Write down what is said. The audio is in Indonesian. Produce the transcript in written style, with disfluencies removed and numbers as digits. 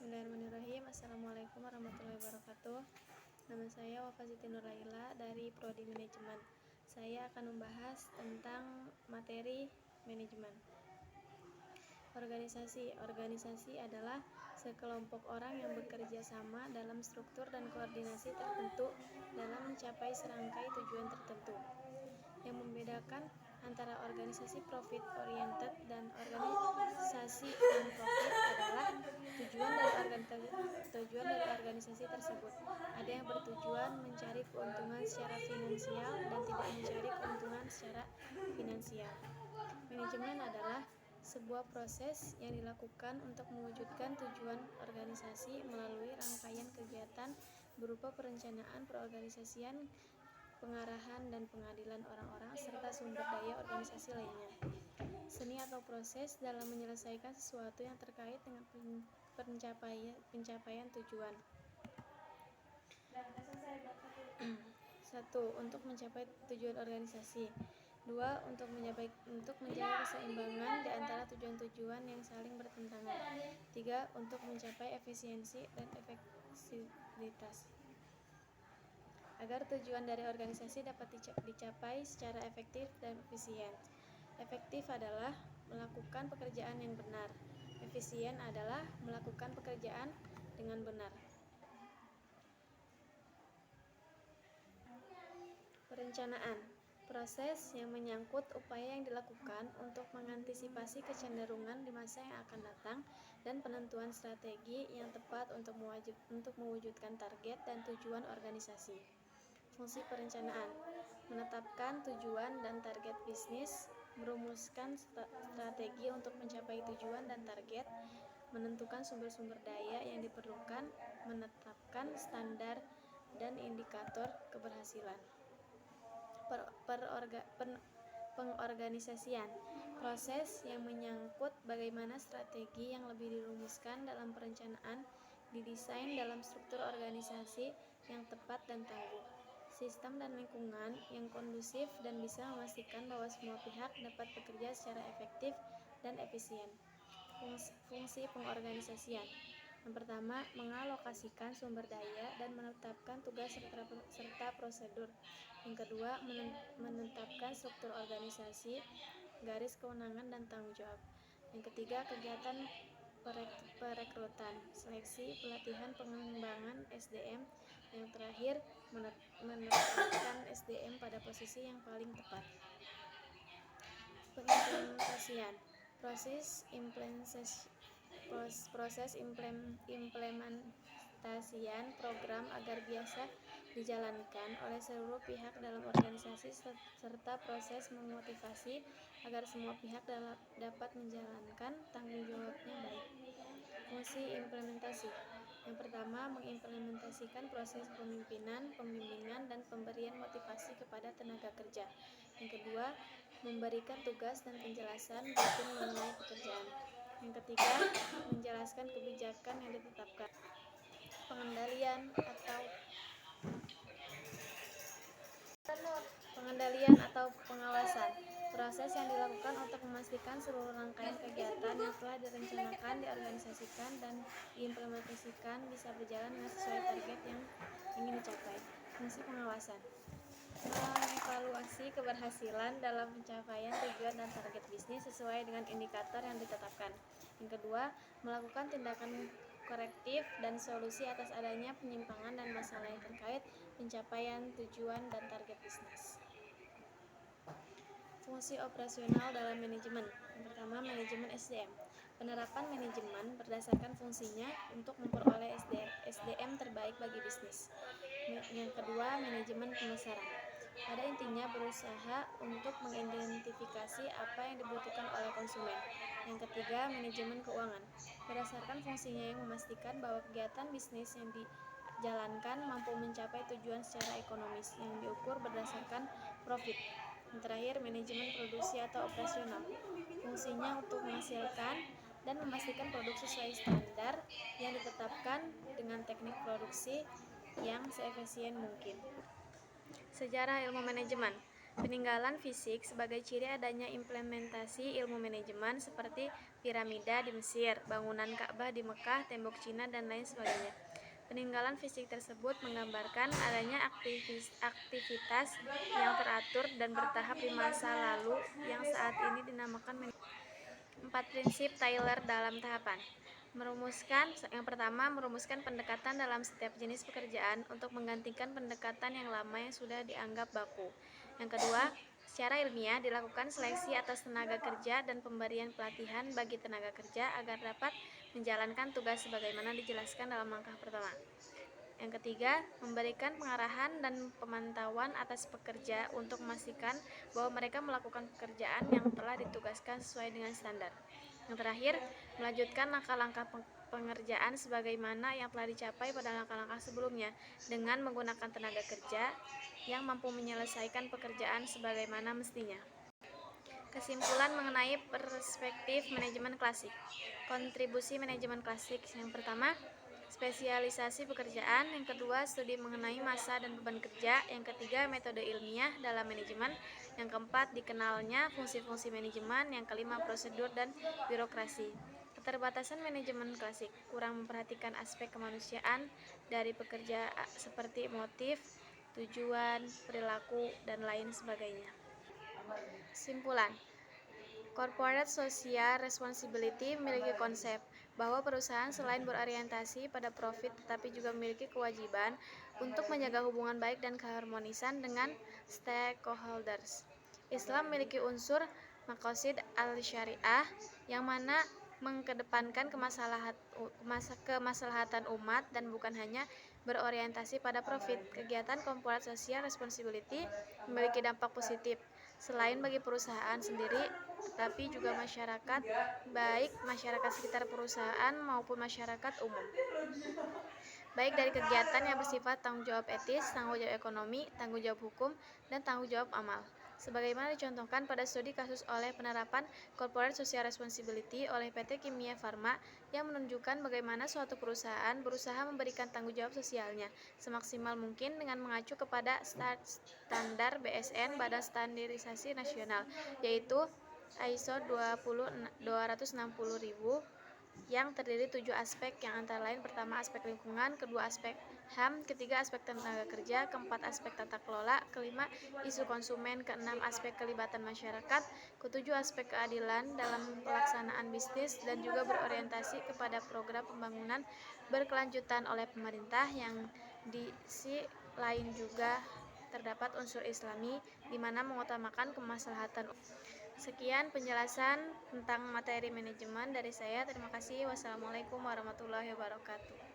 Bismillahirrahmanirrahim. Assalamualaikum warahmatullahi wabarakatuh. Nama saya Wafa Siti Nurlaila dari Prodi Manajemen. Saya akan membahas tentang materi manajemen. Organisasi adalah sekelompok orang yang bekerja sama dalam struktur dan koordinasi tertentu dalam mencapai serangkai tujuan tertentu. Yang membedakan antara organisasi profit oriented dan organisasi non-profit adalah tujuan dari organisasi tersebut. Ada yang bertujuan mencari keuntungan secara finansial dan tidak mencari keuntungan secara finansial. Manajemen adalah sebuah proses yang dilakukan untuk mewujudkan tujuan organisasi melalui rangkaian kegiatan berupa perencanaan, perorganisasian, pengarahan, dan pengadilan orang-orang serta sumber daya organisasi lainnya. Seni atau proses dalam menyelesaikan sesuatu yang terkait dengan pencapaian tujuan. 1. Untuk mencapai tujuan organisasi. 2. Untuk menjaga keseimbangan di antara tujuan-tujuan yang saling bertentangan. 3. Untuk mencapai efisiensi dan efektivitas. Agar tujuan dari organisasi dapat dicapai secara efektif dan efisien. Efektif adalah melakukan pekerjaan yang benar. Efisien adalah melakukan pekerjaan dengan benar. Perencanaan, proses yang menyangkut upaya yang dilakukan untuk mengantisipasi kecenderungan di masa yang akan datang dan penentuan strategi yang tepat untuk mewujudkan target dan tujuan organisasi. Fungsi perencanaan, menetapkan tujuan dan target bisnis, merumuskan strategi untuk mencapai tujuan dan target, menentukan sumber-sumber daya yang diperlukan, menetapkan standar dan indikator keberhasilan. Pengorganisasian, proses yang menyangkut bagaimana strategi yang lebih dirumuskan dalam perencanaan didesain dalam struktur organisasi yang tepat dan tangguh. Sistem dan lingkungan yang kondusif dan bisa memastikan bahwa semua pihak dapat bekerja secara efektif dan efisien. Fungsi pengorganisasian. Yang pertama, mengalokasikan sumber daya dan menetapkan tugas serta prosedur. Yang kedua, menetapkan struktur organisasi, garis kewenangan dan tanggung jawab. Yang ketiga, kegiatan perekrutan, seleksi, pelatihan, pengembangan SDM. Yang terakhir, menetapkan SDM pada posisi yang paling tepat. Pengimplementasian, proses implementasian program agar biasa dijalankan oleh seluruh pihak dalam organisasi serta proses memotivasi agar semua pihak dapat menjalankan tanggung jawabnya baik. Fungsi implementasi. Yang pertama, mengimplementasikan proses pemimpinan, pembimbingan, dan pemberian motivasi kepada tenaga kerja. Yang kedua, memberikan tugas dan penjelasan rutin mengenai pekerjaan. Yang ketiga, menjelaskan kebijakan yang ditetapkan. Pengendalian atau pengawasan, proses yang dilakukan untuk memastikan seluruh rangkaian kegiatan yang telah direncanakan, diorganisasikan, dan diimplementasikan bisa berjalan dengan sesuai target yang ingin dicapai. Fungsi pengawasan, mengevaluasi keberhasilan dalam pencapaian tujuan dan target bisnis sesuai dengan indikator yang ditetapkan. Yang kedua, melakukan tindakan korektif dan solusi atas adanya penyimpangan dan masalah yang terkait pencapaian tujuan dan target bisnis. Fungsi operasional dalam manajemen. Yang pertama, manajemen SDM. Penerapan manajemen berdasarkan fungsinya untuk memperoleh SDM terbaik bagi bisnis. Yang kedua, manajemen pemasaran. Pada intinya berusaha untuk mengidentifikasi apa yang dibutuhkan oleh konsumen. Yang ketiga, manajemen keuangan. Berdasarkan fungsinya yang memastikan bahwa kegiatan bisnis yang dijalankan mampu mencapai tujuan secara ekonomis yang diukur berdasarkan profit. Yang terakhir, manajemen produksi atau operasional. Fungsinya untuk menghasilkan dan memastikan produk sesuai standar yang ditetapkan dengan teknik produksi yang seefisien mungkin. Sejarah ilmu manajemen. Peninggalan fisik sebagai ciri adanya implementasi ilmu manajemen seperti piramida di Mesir, bangunan Ka'bah di Mekah, tembok Cina, dan lain sebagainya. Peninggalan fisik tersebut menggambarkan adanya aktivitas yang teratur dan bertahap di masa lalu yang saat ini dinamakan manajemen. 4 prinsip Taylor dalam tahapan. Yang pertama, merumuskan pendekatan dalam setiap jenis pekerjaan untuk menggantikan pendekatan yang lama yang sudah dianggap baku. Yang kedua, secara ilmiah dilakukan seleksi atas tenaga kerja dan pemberian pelatihan bagi tenaga kerja agar dapat menjalankan tugas sebagaimana dijelaskan dalam langkah pertama. Yang ketiga, memberikan pengarahan dan pemantauan atas pekerja untuk memastikan bahwa mereka melakukan pekerjaan yang telah ditugaskan sesuai dengan standar. Yang terakhir, melanjutkan langkah-langkah pengerjaan sebagaimana yang telah dicapai pada langkah-langkah sebelumnya dengan menggunakan tenaga kerja yang mampu menyelesaikan pekerjaan sebagaimana mestinya. Kesimpulan mengenai perspektif manajemen klasik. Kontribusi manajemen klasik. Yang pertama, spesialisasi pekerjaan. Yang kedua, studi mengenai massa dan beban kerja. Yang ketiga, metode ilmiah dalam manajemen. Yang keempat, dikenalnya fungsi-fungsi manajemen. Yang kelima, prosedur dan birokrasi. Keterbatasan manajemen klasik, kurang memperhatikan aspek kemanusiaan dari pekerja seperti motif, tujuan, perilaku, dan lain sebagainya. Kesimpulan, Corporate Social Responsibility memiliki konsep bahwa perusahaan selain berorientasi pada profit tetapi juga memiliki kewajiban untuk menjaga hubungan baik dan keharmonisan dengan stakeholders. Islam memiliki unsur maqasid al-syariah yang mana mengedepankan kemaslahatan umat dan bukan hanya berorientasi pada profit. Kegiatan corporate social responsibility memiliki dampak positif selain bagi perusahaan sendiri, tetapi juga masyarakat, baik masyarakat sekitar perusahaan maupun masyarakat umum. Baik dari kegiatan yang bersifat tanggung jawab etis, tanggung jawab ekonomi, tanggung jawab hukum, dan tanggung jawab amal. Sebagaimana dicontohkan pada studi kasus oleh penerapan Corporate Social Responsibility oleh PT Kimia Farma yang menunjukkan bagaimana suatu perusahaan berusaha memberikan tanggung jawab sosialnya semaksimal mungkin dengan mengacu kepada standar BSN Badan Standarisasi Nasional, yaitu ISO 26000 yang terdiri 7 aspek yang antara lain pertama aspek lingkungan, kedua aspek HAM, ketiga aspek tenaga kerja, keempat aspek tata kelola, kelima isu konsumen, keenam aspek kelibatan masyarakat, ketujuh aspek keadilan dalam pelaksanaan bisnis dan juga berorientasi kepada program pembangunan berkelanjutan oleh pemerintah. Yang di sisi lain juga terdapat unsur Islami di mana mengutamakan kemaslahatan. Sekian penjelasan tentang materi manajemen dari saya. Terima kasih. Wassalamualaikum warahmatullahi wabarakatuh.